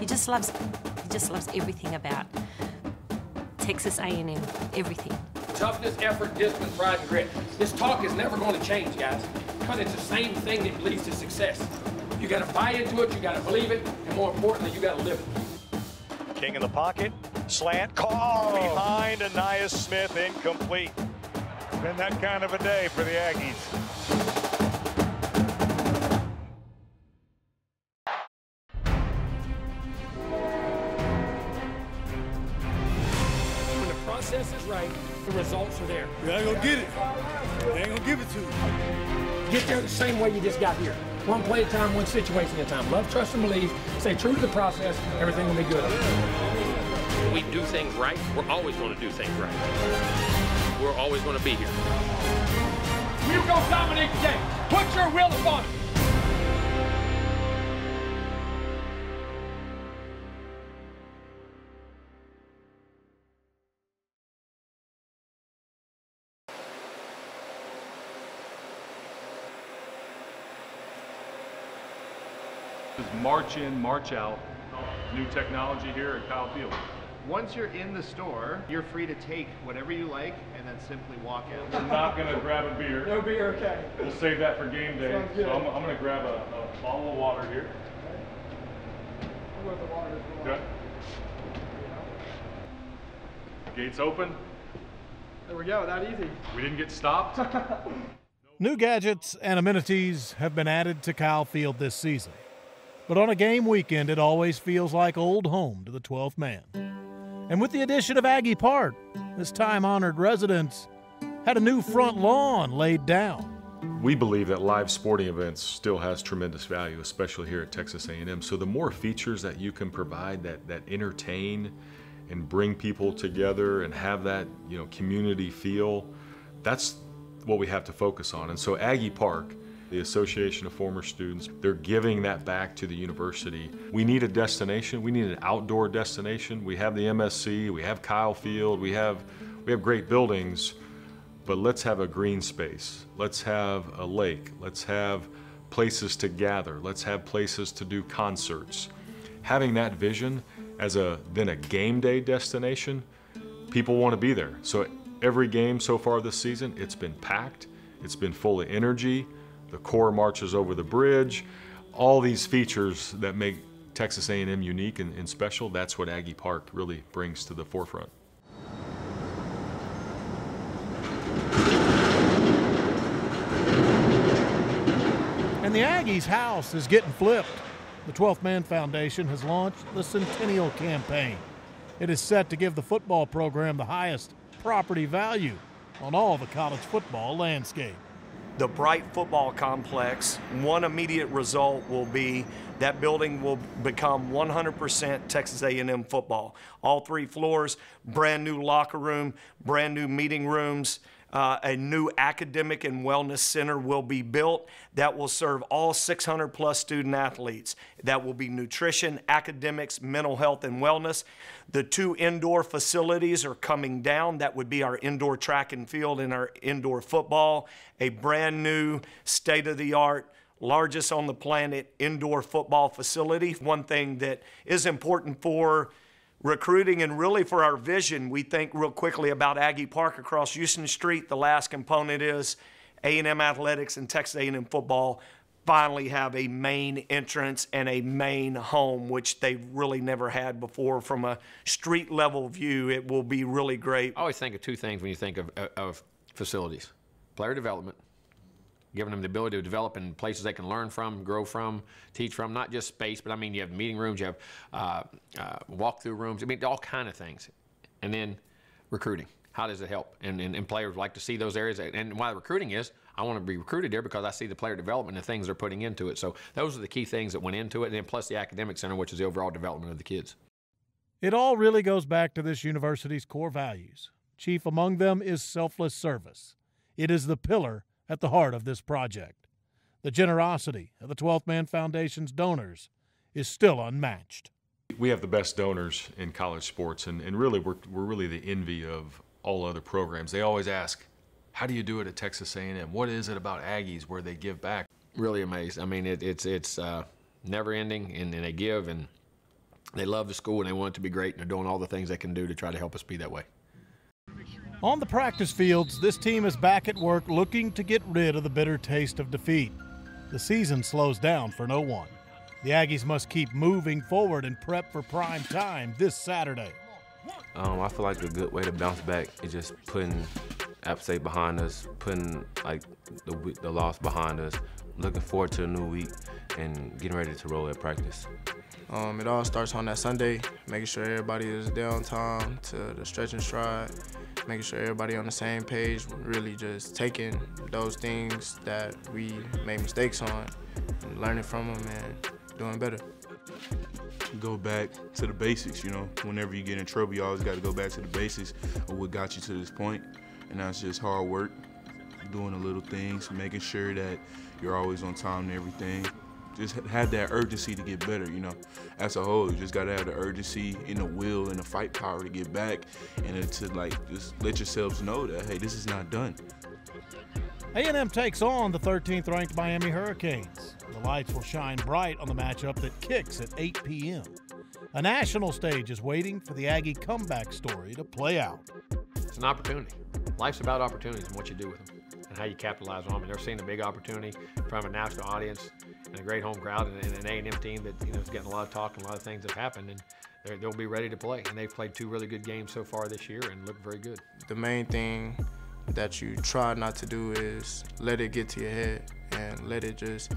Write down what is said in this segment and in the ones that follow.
just loves everything about Texas A&M, everything. Toughness, effort, discipline, pride, and grit. This talk is never going to change, guys, because it's the same thing that leads to success. You got to buy into it, you got to believe it, and more importantly, you got to live it. King in the pocket, slant, call behind Anais Smith, incomplete. Been that kind of a day for the Aggies. When the process is right, the results are there. You ain't gonna get it. They ain't gonna give it to you. Get there the same way you just got here. One play at a time, one situation at a time. Love, trust, and believe. Stay true to the process. Everything will be good. When we do things right, we're always going to do things right. We're always going to be here. You go dominate the game. Put your will upon it. March in, march out. New technology here at Kyle Field. Once you're in the store, you're free to take whatever you like and then simply walk out. We're not going to grab a beer. No beer, okay. We'll save that for game day. So I'm going to grab a bottle of water here. I'll go with the water as well. Okay. Gates open. There we go, that easy. We didn't get stopped. New gadgets and amenities have been added to Kyle Field this season. But on a game weekend, it always feels like old home to the 12th man. And with the addition of Aggie Park, this time-honored residents had a new front lawn laid down. We believe that live sporting events still has tremendous value, especially here at Texas A&M. So the more features that you can provide that entertain and bring people together and have that, community feel, that's what we have to focus on. And so Aggie Park, the Association of Former Students, they're giving that back to the university. We need a destination. We need an outdoor destination. We have the MSC, we have Kyle Field, we have great buildings, but let's have a green space. Let's have a lake. Let's have places to gather. Let's have places to do concerts. Having that vision as then a game day destination, people want to be there. So every game so far this season, it's been packed, it's been full of energy. The core marches over the bridge, all these features that make Texas A&M unique and special, that's what Aggie Park really brings to the forefront. And the Aggies' house is getting flipped. The 12th Man Foundation has launched the Centennial Campaign. It is set to give the football program the highest property value on all the college football landscape. The Bright Football Complex, one immediate result will be that building will become 100% Texas A&M football. All 3 floors, brand new locker room, brand new meeting rooms, a new academic and wellness center will be built that will serve all 600 plus student athletes. That will be nutrition, academics, mental health, and wellness. The 2 indoor facilities are coming down. That would be our indoor track and field and our indoor football. A brand new state-of-the-art, largest on the planet indoor football facility. One thing that is important for recruiting and really for our vision, we think real quickly about Aggie Park across Houston Street. The last component is A&M athletics and Texas A&M football finally have a main entrance and a main home, which they really never had before. From a street level view, it will be really great. I always think of 2 things when you think of facilities. Player development, giving them the ability to develop in places they can learn from, grow from, teach from, not just space, but I mean you have meeting rooms, you have walk-through rooms, I mean all kind of things. And then recruiting. How does it help? And players like to see those areas. And why recruiting is, I want to be recruited there because I see the player development and the things they're putting into it. So those are the key things that went into it, and then plus the academic center, which is the overall development of the kids. It all really goes back to this university's core values. Chief among them is selfless service. It is the pillar at the heart of this project. The generosity of the 12th Man Foundation's donors is still unmatched. We have the best donors in college sports, and really we're really the envy of all other programs. They always ask, how do you do it at Texas A&M? What is it about Aggies where they give back? Really amazed. I mean, it's never ending, and they give, and They love the school and they want it to be great, and they're doing all the things they can do to try to help us be that way. On the practice fields, this team is back at work looking to get rid of the bitter taste of defeat. The season slows down for no one. The Aggies must keep moving forward and prep for prime time this Saturday. I feel like a good way to bounce back is just putting App State behind us, putting like the loss behind us, looking forward to a new week and getting ready to roll at practice. It all starts on that Sunday, making sure everybody is downtime to the stretch and stride, making sure everybody on the same page, really just taking those things that we made mistakes on and learning from them and doing better. Go back to the basics, you know. Whenever you get in trouble, you always got to go back to the basics of what got you to this point, and that's just hard work, doing the little things, making sure that you're always on time and everything. Just have that urgency to get better, you know. As a whole, you just gotta have the urgency and the will and the fight power to get back, and to like just let yourselves know that, hey, this is not done. A&M takes on the 13th ranked Miami Hurricanes. The lights will shine bright on the matchup that kicks at 8 p.m. A national stage is waiting for the Aggie comeback story to play out. It's an opportunity. Life's about opportunities and what you do with them and how you capitalize on them. And they're seeing a big opportunity from a national audience and a great home crowd and an A&M team that is getting a lot of talk and a lot of things have happened, and they'll be ready to play. And they've played 2 really good games so far this year and look very good. The main thing that you try not to do is let it get to your head and let it just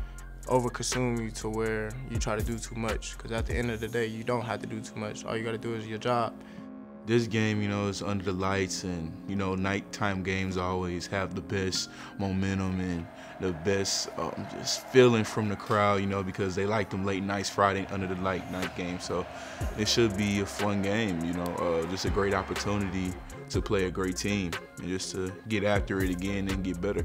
overconsume you to where you try to do too much. Because at the end of the day, you don't have to do too much. All you got to do is your job. This game, you know, is under the lights, and, you know, nighttime games always have the best momentum and the best just feeling from the crowd, you know, because they like them late nights, Friday under the night games. So it should be a fun game, you know, just a great opportunity to play a great team and just to get after it again and get better.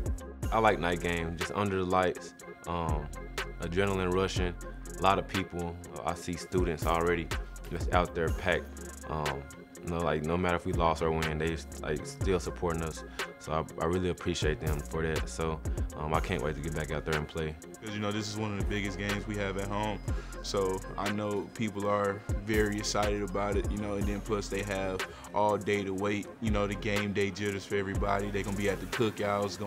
I like night games, just under the lights, adrenaline rushing, a lot of people. I see students already just out there packed. You know, like no matter if we lost or win, they just like still supporting us. So I really appreciate them for that. So I can't wait to get back out there and play. Because, you know, this is one of the biggest games we have at home. So I know people are very excited about it, you know, and then plus they have all day to wait, you know, the game day jitters for everybody. They're going to be at the cookouts,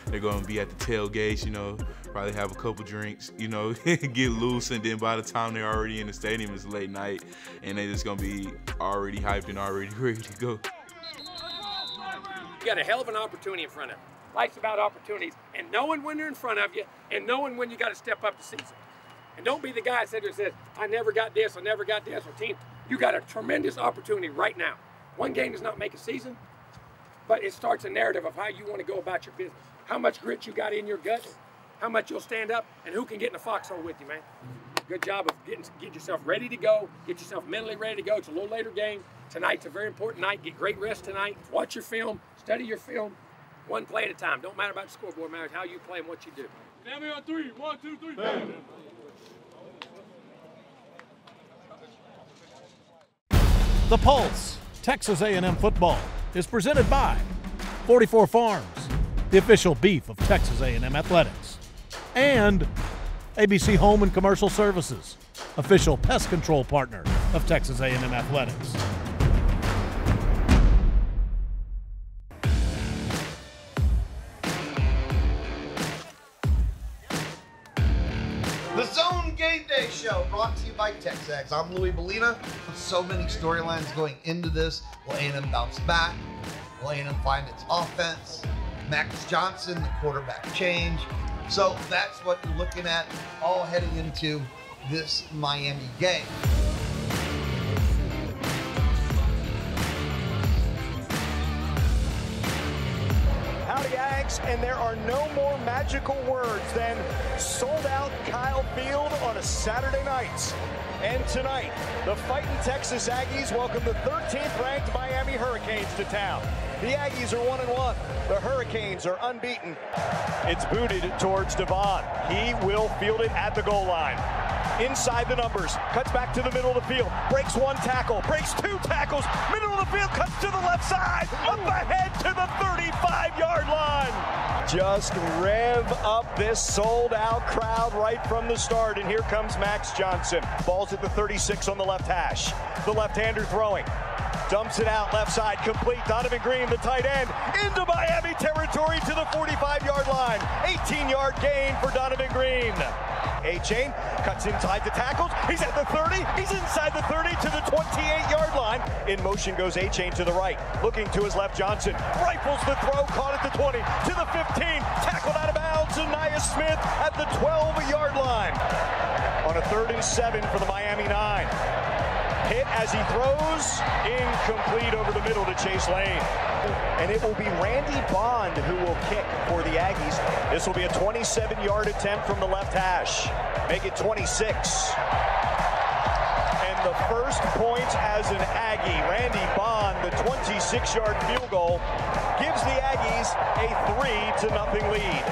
they're going to be at the tailgates, you know, probably have a couple drinks, you know, get loose, and then by the time they're already in the stadium, it's late night, and they're just going to be already hyped and already ready to go. You got a hell of an opportunity in front of you. Life's about opportunities, and knowing when they're in front of you, and knowing when you got to step up to seize them. And don't be the guy that says, I never got this, or team. You got a tremendous opportunity right now. One game does not make a season, but it starts a narrative of how you want to go about your business. How much grit you got in your gut, how much you'll stand up, and who can get in the foxhole with you, man. Good job of get yourself ready to go, get yourself mentally ready to go. It's a little later game. Tonight's a very important night. Get great rest tonight. Watch your film, study your film, one play at a time. Don't matter about the scoreboard, matters how you play and what you do. Family on 3, 1, 2, 3. The Pulse, Texas A&M football, is presented by 44 Farms, the official beef of Texas A&M athletics, and ABC Home and Commercial Services, official pest control partner of Texas A&M athletics. The Zone Game Day Show, brought to you by Texags. I'm Louis Bellina. So many storylines going into this. Will A&M bounce back? Will A&M find its offense? Max Johnson, the quarterback change. So that's what you're looking at all heading into this Miami game. Howdy, Aggs, and there are no more magical words than sold-out Kyle Field on a Saturday night. And tonight, the fighting Texas Aggies welcome the 13th-ranked Miami Hurricanes to town. The Aggies are 1-1. The Hurricanes are unbeaten. It's booted towards Devon. He will field it at the goal line. inside the numbers, cuts back to the middle of the field, breaks one tackle, breaks two tackles, middle of the field, cuts to the left side, up ahead to the 35-yard line. Just rev up this sold-out crowd right from the start, and here comes Max Johnson. Ball's at the 36 on the left hash. The left-hander throwing. Dumps it out left side, complete. Donovan Green, the tight end, into Miami territory to the 45-yard line. 18-yard gain for Donovan Green. A-Chain cuts inside the tackles. He's at the 30. He's inside the 30 to the 28-yard line. In motion goes A-Chain to the right. Looking to his left, Johnson. Rifles the throw, caught at the 20, to the 15. Tackled out of bounds, and Nia Smith at the 12-yard line. On a 3rd and 7 for the Miami 9. Hit as he throws, incomplete over the middle to Chase Lane. And it will be Randy Bond who will kick for the Aggies. This will be a 27-yard attempt from the left hash. Make it 26. And the first point as an Aggie, Randy Bond, the 26-yard field goal, gives the Aggies a 3-0 lead.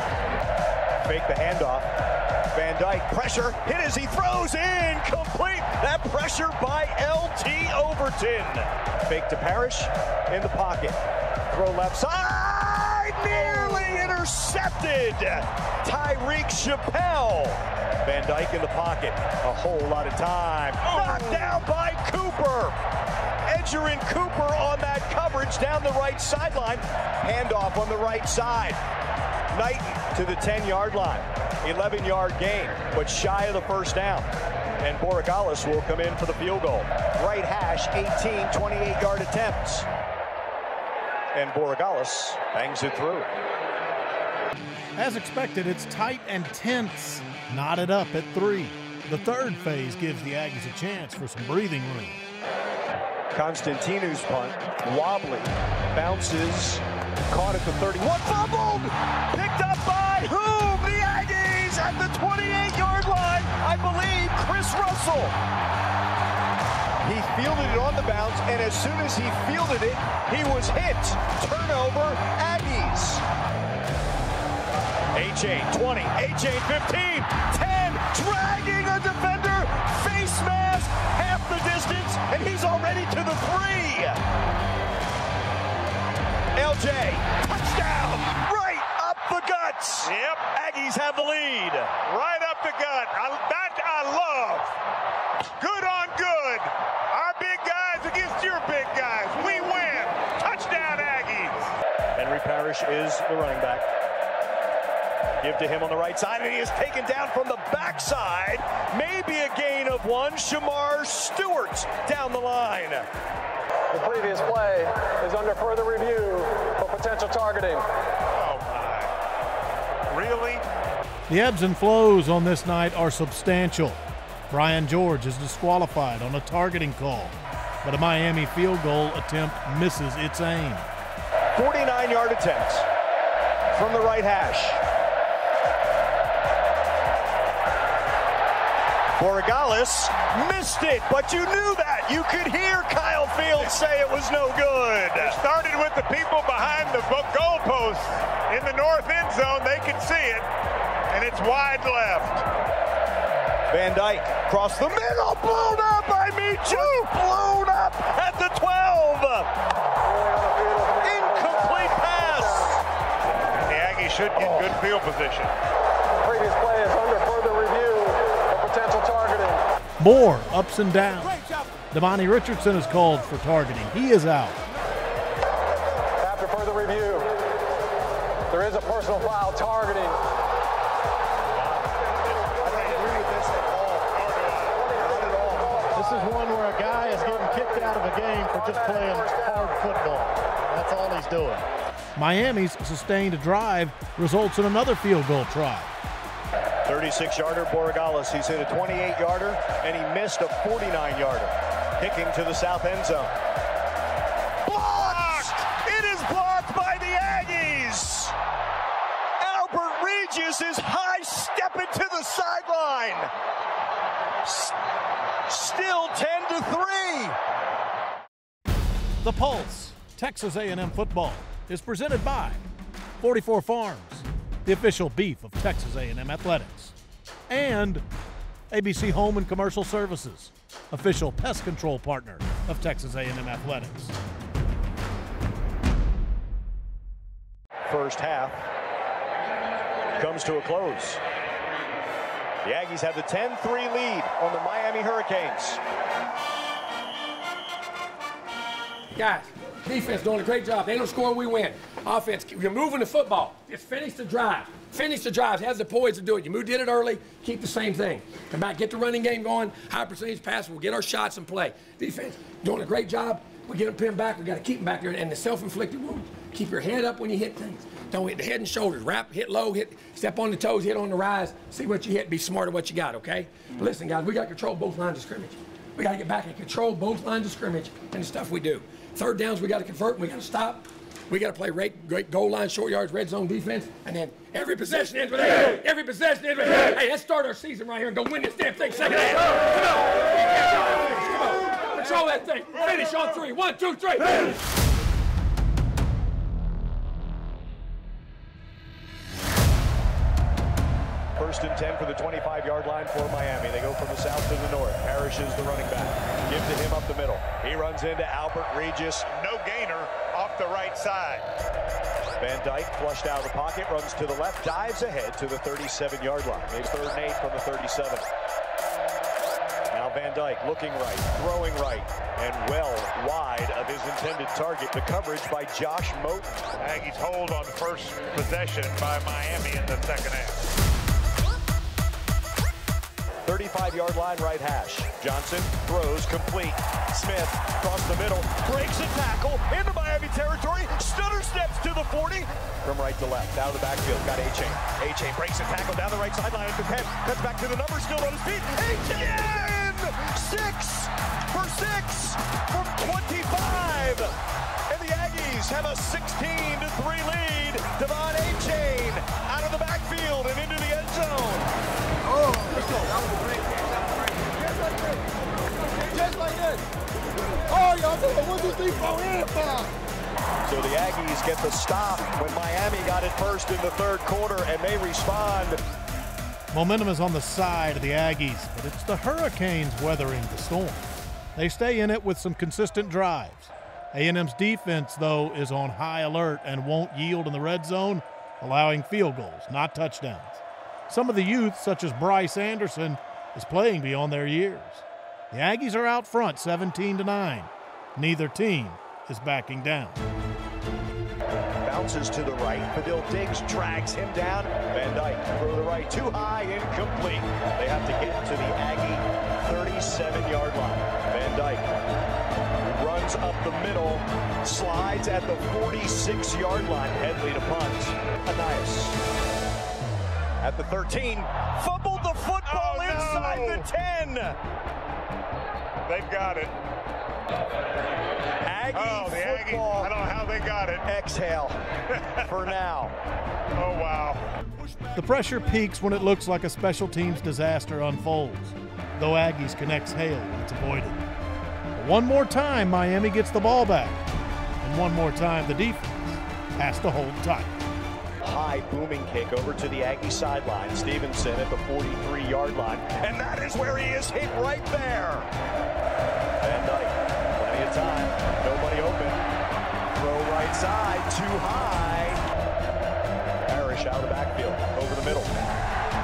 Fake the handoff. Van Dyke, pressure, hit as he throws, incomplete. That pressure by L.T. Overton. Fake to Parrish, in the pocket. Throw left side, nearly intercepted. Tyreek Chappelle. Van Dyke in the pocket, a whole lot of time. Knocked down by Cooper. Edgerrin Cooper on that coverage down the right sideline. Handoff on the right side. Knighton to the 10-yard line. 11-yard gain, but shy of the first down. And Borregales will come in for the field goal. Right hash, 18, 28-yard attempts. And Borregales bangs it through. As expected, it's tight and tense. Knotted up at 3. The third phase gives the Aggies a chance for some breathing room. Constantinu's punt, wobbly, bounces, caught at the 31, fumbled, picked up by whom? The Aggies at the 28-yard line, I believe, Chris Russell. He fielded it on the bounce, and as soon as he fielded it, he was hit. Turnover, Aggies. A-Chain, 20, A-Chain, 15, 10, dragging a defender, face mask, half the distance, and he's already to the 3. LJ, touchdown, right up the guts. Yep. Aggies have the lead. Right up the gut. That I love. Good on good. Our big guys against your big guys. We win. Touchdown, Aggies. Henry Parrish is the running back. Give to him on the right side, and he is taken down from the backside. Maybe a gain of 1. Shamar Stewart down the line. The previous play is under further review for potential targeting. Oh, my. Really? The ebbs and flows on this night are substantial. Brian George is disqualified on a targeting call, but a Miami field goal attempt misses its aim. 49-yard attempt from the right hash. Borregales missed it, but you knew that. You could hear Kyle Field say it was no good. It started with the people behind the goalposts in the north end zone. They could see it, and it's wide left. Van Dyke across the middle, blown up by Michu, blown up at the 12. Incomplete pass. The Aggies should get good field position. Previous play is under further review for potential targeting. More ups and downs. Damani Richardson is called for targeting. He is out. After further review, there is a personal foul targeting. This is one where a guy is getting kicked out of a game for just playing hard football. That's all he's doing. Miami's sustained drive results in another field goal try. 36-yarder Borregales. He's hit a 28-yarder, and he missed a 49-yarder. Kicking to the south end zone. Blocked! It is blocked by the Aggies! Albert Regis is high-stepping to the sideline. Still 10-3. The Pulse, Texas A&M football, is presented by 44 Farms, the official beef of Texas A&M athletics, and ABC Home and Commercial Services, official pest control partner of Texas A&M Athletics. First half comes to a close. The Aggies have the 10-3 lead on the Miami Hurricanes. Guys, defense doing a great job. They don't score, we win. Offense, you're moving the football. Just finish the drive. Finish the drives. Has the poise to do it. You did it early. Keep the same thing. Come back, get the running game going. High percentage pass. We'll get our shots and play. Defense doing a great job. We get them pinned back. We got to keep them back there. And the self-inflicted wounds. Keep your head up when you hit things. Don't hit the head and shoulders. Wrap, hit low, step on the toes, hit on the rise. See what you hit. Be smart at what you got, okay? But listen, guys, we got to control both lines of scrimmage. We got to get back and control both lines of scrimmage and the stuff we do. Third downs, we got to convert. We got to stop. We got to play great goal line, short yards, red zone defense, and then every possession ends with hey. Every possession ends with hey. Let's start our season right here and go win this damn thing. Second half. Come on. Control that thing. Finish on 3. 1, 2, 3. First and 10 for the 25-yard line for Miami. They go from the south to the north. Parrish is the running back. Give to him up the middle. He runs into Albert Regis. No gainer off the right side. Van Dyke flushed out of the pocket, runs to the left, dives ahead to the 37-yard line. Maybe 3rd and 8 from the 37. Now Van Dyke looking right, throwing right, and well wide of his intended target. The coverage by Josh Moten. Aggies hold on the first possession by Miami in the second half. 35-yard line right hash. Johnson throws complete. Smith across the middle, breaks a tackle into Miami territory. Stutter steps to the 40. From right to left, out of the backfield, got A-Chain. A-Chain breaks a tackle down the right sideline at the 10. Cuts back to the number, still on his feet. A-Chain! 6 for 6 from 25. And the Aggies have a 16-3 lead. Devon A-Chain out of the backfield and into the end zone. Oh, let's go. That was a great catch. That was great. Just like this. Oh, y'all doing 1, 2, 3, 4, and 5. So the Aggies get the stop when Miami got it first in the third quarter, and they respond. Momentum is on the side of the Aggies, but it's the Hurricanes weathering the storm. They stay in it with some consistent drives. A&M's defense, though, is on high alert and won't yield in the red zone, allowing field goals, not touchdowns. Some of the youth, such as Bryce Anderson, is playing beyond their years. The Aggies are out front 17-9. Neither team is backing down. Bounces to the right. Fadil Diggs drags him down. Van Dyke throw the right, too high, incomplete. They have to get to the Aggie 37-yard line. Van Dyke runs up the middle, slides at the 46-yard line. Headley to punt. Anias at the 13, fumbled the football inside the 10. They've got it. Aggie the football. Aggie, I don't know how they got it. Exhale for now. Oh, wow. The pressure peaks when it looks like a special teams disaster unfolds, though Aggies can exhale when it's avoided. But one more time, Miami gets the ball back, and one more time, the defense has to hold tight. High booming kick over to the Aggie sideline. Stevenson at the 43-yard line, and that is where he is hit right there. Van Dyke, plenty of time, nobody open. Throw right side, too high. Parrish out of the backfield, over the middle.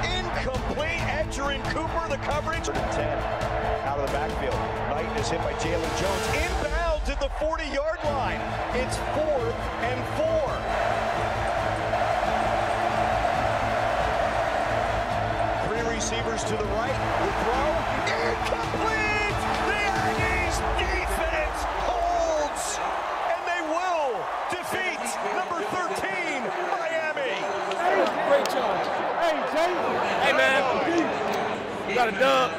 Incomplete, Edger and Cooper, the coverage. 10 out of the backfield. Knight is hit by Jalen Jones. Inbounds at the 40-yard line. It's 4th and 4. Receivers to the right, the throw, incomplete! The Aggies defense holds, and they will defeat number 13, Miami. Hey, great job. Hey, Jay. Hey, man. You got a dub.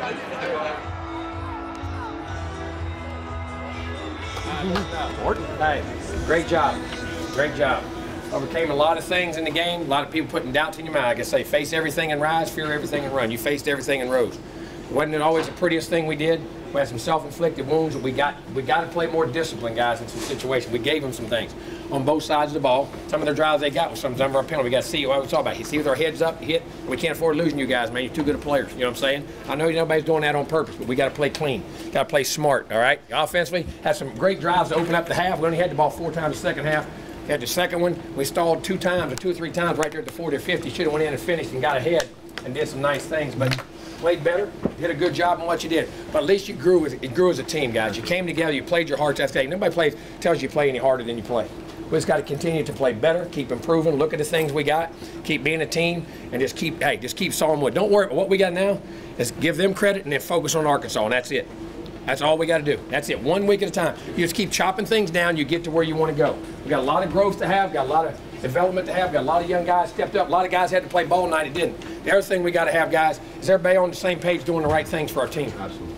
Hey, great job. Great job. Overcame a lot of things in the game, a lot of people putting doubts in your mind. Like I say, face everything and rise, fear everything and run. You faced everything and rose. Wasn't it always the prettiest thing we did? We had some self-inflicted wounds. We got to play more discipline, guys, in some situations. We gave them some things on both sides of the ball. Some of their drives they got with some of our penalty. We got to see what we're talking about. You see with our heads up, hit. We can't afford losing you guys, man. You're too good of players. You know what I'm saying? I know nobody's doing that on purpose, but we got to play clean. Got to play smart. All right. Offensively, had some great drives to open up the half. We only had the ball 4 times the second half. Had the second one, we stalled 2 times or 2 or 3 times right there at the 40 or 50. Should have went in and finished and got ahead and did some nice things, but played better, did a good job in what you did. But at least you grew as a team, guys. You came together, you played your hearts out. Nobody tells you play any harder than you play. We just got to continue to play better, keep improving, look at the things we got, keep being a team, and just keep sawing wood. Don't worry about what we got now. Is give them credit and then focus on Arkansas, and that's it. That's all we got to do. That's it. 1 week at a time. You just keep chopping things down, you get to where you want to go. We got a lot of growth to have, got a lot of development to have, got a lot of young guys stepped up. A lot of guys had to play ball tonight, it didn't. The other thing we got to have, guys, is everybody on the same page doing the right things for our team. Absolutely.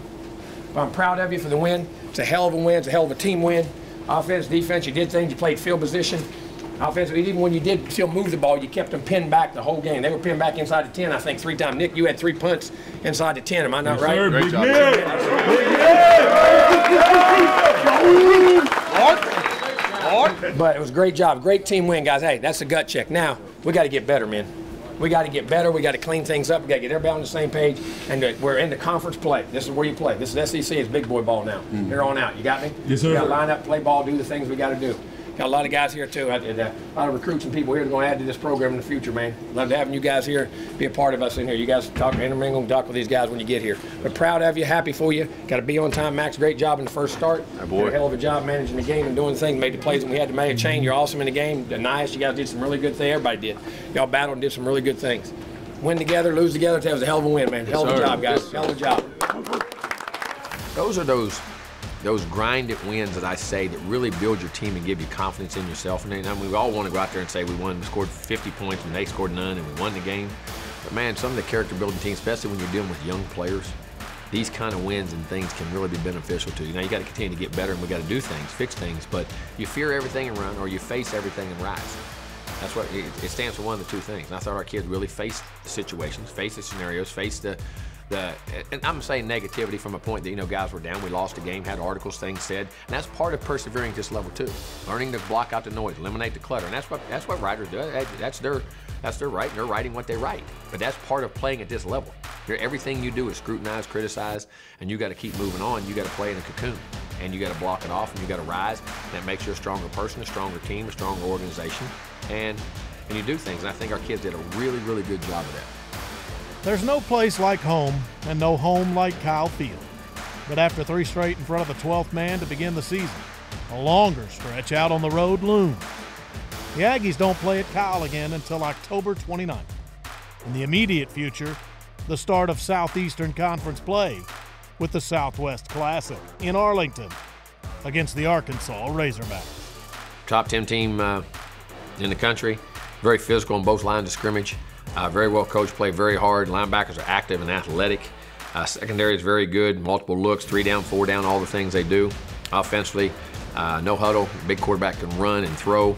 But I'm proud of you for the win. It's a hell of a win. It's a hell of a team win. Offense, defense, you did things. You played field position. Offensively, even when you did still move the ball, you kept them pinned back the whole game. They were pinned back inside the 10, I think, 3 times. Nick, you had 3 punts inside the 10. Am I not right? Sir, great job. But it was a great job. Great team win, guys. Hey, that's a gut check. Now, we got to get better, man. We got to get better. We got to clean things up. We got to get everybody on the same page. And we're in the conference play. This is where you play. This is SEC. It's big boy ball now. Here on out. You got me? Yes, sir. We got to line up, play ball, do the things we got to do. Got a lot of guys here, too. A lot of recruits and people here that are going to add to this program in the future, man. Love having you guys here, be a part of us in here. You guys talk, intermingle, and talk with these guys when you get here. But proud of you, happy for you. Got to be on time, Max. Great job in the first start. Hey, boy. Did a hell of a job managing the game and doing things. Made the plays when we had to make a chain. You're awesome in the game. Nice. You guys did some really good things. Everybody did. Y'all battled and did some really good things. Win together, lose together. That was a hell of a win, man. Hell of a job, guys. Hell of a job. Those are those grinded wins that I say that really build your team and give you confidence in yourself. And I mean, we all want to go out there and say we won, we scored 50 points and they scored none and we won the game. But man, some of the character building teams, especially when you're dealing with young players, these kind of wins and things can really be beneficial to you. Now you got to continue to get better and we got to do things, fix things, but you fear everything and run or you face everything and rise. That's what it stands for, one of the 2 things. And I thought our kids really faced the situations, faced the scenarios, faced and I'm saying negativity from a point that, you know, guys were down, we lost a game, had articles, things said, and that's part of persevering at this level too. Learning to block out the noise, eliminate the clutter, and that's what writers do. That's their right, and they're writing what they write. But that's part of playing at this level. Everything you do is scrutinized, criticized, and you got to keep moving on. You got to play in a cocoon, and you got to block it off, and you got to rise. And that makes you a stronger person, a stronger team, a stronger organization, and you do things. And I think our kids did a really, really good job of that. There's no place like home, and no home like Kyle Field. But after 3 straight in front of the 12th man to begin the season, a longer stretch out on the road looms. The Aggies don't play at Kyle again until October 29th. In the immediate future, the start of Southeastern Conference play with the Southwest Classic in Arlington against the Arkansas Razorbacks. Top 10 team in the country, very physical on both lines of scrimmage. Very well coached, play very hard. Linebackers are active and athletic. Secondary is very good, multiple looks, 3 down, 4 down, all the things they do. Offensively, no huddle, big quarterback can run and throw.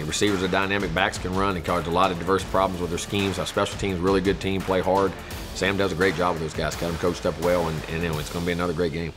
Receivers are dynamic, backs can run. They cause a lot of diverse problems with their schemes. Our special teams, really good team, play hard. Sam does a great job with those guys, got them coached up well, and it's going to be another great game.